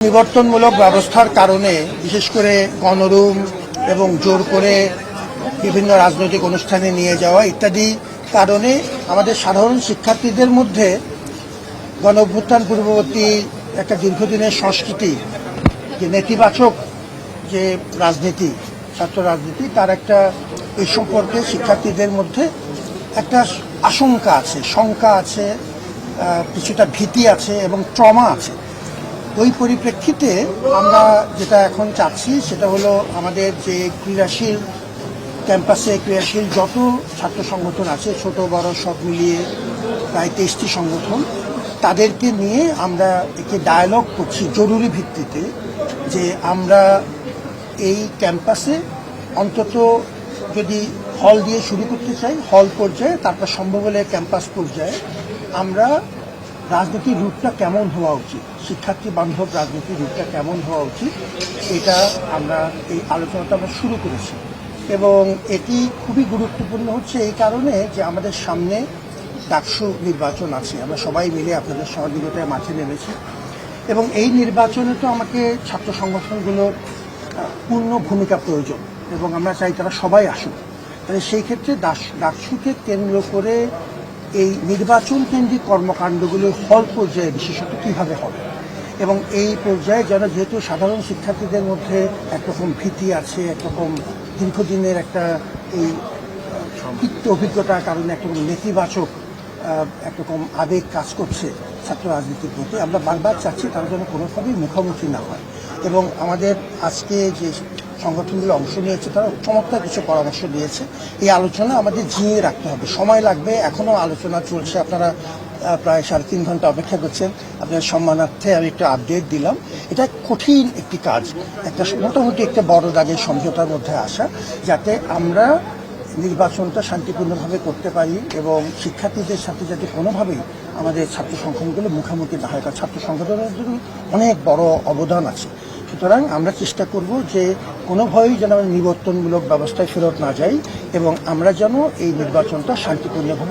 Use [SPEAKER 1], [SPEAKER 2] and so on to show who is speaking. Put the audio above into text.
[SPEAKER 1] নিবর্তনমূলক ব্যবস্থার কারণে বিশেষ করে গণরুম এবং জোর করে বিভিন্ন রাজনৈতিক অনুষ্ঠানে নিয়ে যাওয়া ইত্যাদি কারণে আমাদের সাধারণ শিক্ষার্থীদের মধ্যে গণ অভ্যুত্থান পূর্ববর্তী একটা দীর্ঘদিনের সংস্কৃতি, যে নেতিবাচক যে রাজনীতি, ছাত্র রাজনীতি, তার একটা এই সম্পর্কে শিক্ষার্থীদের মধ্যে একটা আশঙ্কা আছে, শঙ্কা আছে, কিছুটা ভীতি আছে এবং ট্রমা আছে। ওই পরিপ্রেক্ষিতে আমরা যেটা এখন চাচ্ছি সেটা হলো আমাদের যে ক্রিয়াশীল ক্যাম্পাসে ক্রিয়াশীল যত ছাত্র সংগঠন আছে, ছোট বড় সব মিলিয়ে প্রায় 23টি সংগঠন, তাদেরকে নিয়ে আমরা একটি ডায়ালগ করছি জরুরি ভিত্তিতে, যে আমরা এই ক্যাম্পাসে অন্তত যদি হল দিয়ে শুরু করতে চাই, হল পর্যায়ে, তারপর সম্ভব হলে ক্যাম্পাস পর্যায়ে আমরা রাজনীতির রূপটা কেমন হওয়া উচিত, শিক্ষার্থী বান্ধব রাজনীতির রূপটা কেমন হওয়া উচিত, এটা আমরা এই আলোচনাটা আমরা শুরু করেছি। এবং এটি খুবই গুরুত্বপূর্ণ হচ্ছে এই কারণে যে আমাদের সামনে ডাকসু নির্বাচন আছে। আমরা সবাই মিলে আপনাদের সহযোগিতায় মাঠে নেমেছি এবং এই নির্বাচনে তো আমাকে ছাত্র সংগঠনগুলোর পূর্ণ ভূমিকা প্রয়োজন এবং আমরা চাই তারা সবাই আসুক। তাহলে সেই ক্ষেত্রে ডাকসুকে কেন্দ্র করে এই নির্বাচন কেন্দ্রিক কর্মকাণ্ডগুলো হল পর্যায়ে বিশেষত কীভাবে হবে এবং এই পর্যায়ে যারা, যেহেতু সাধারণ শিক্ষার্থীদের মধ্যে একরকম ভীতি আছে, একরকম দীর্ঘদিনের একটা এই তিক্ত অভিজ্ঞতার কারণে একরকম নেতিবাচক একরকম আবেগ কাজ করছে ছাত্র রাজনীতির প্রতি, আমরা বারবার চাচ্ছি তারা যেন কোনোভাবেই মুখোমুখি না হয়। এবং আমাদের আজকে যে সংগঠনগুলো অংশ নিয়েছে তারা চমৎকার কিছু পরামর্শ দিয়েছে। এই আলোচনা আমাদের জিইয়ে রাখতে হবে, সময় লাগবে, এখনও আলোচনা চলছে। আপনারা প্রায় 3.5 ঘন্টা অপেক্ষা করছেন, আপনার সম্মানার্থে আমি একটু আপডেট দিলাম। এটা কঠিন একটি কাজ, একটা মোটামুটি একটা বড় দাগের সমঝোতার মধ্যে আসা, যাতে আমরা নির্বাচনটা শান্তিপূর্ণভাবে করতে পারি এবং শিক্ষার্থীদের সাথে যাতে কোনোভাবেই আমাদের ছাত্র সংগঠনগুলো মুখোমুখি না হয়, কারণ ছাত্র সংগঠনের জন্য অনেক বড় অবদান আছে। সুতরাং আমরা চেষ্টা করব যে কোনোভাবেই যেন আমরা নিবর্তনমূলক ব্যবস্থায় ফেরত না যাই এবং আমরা যেন এই নির্বাচনটা শান্তিপূর্ণভাবে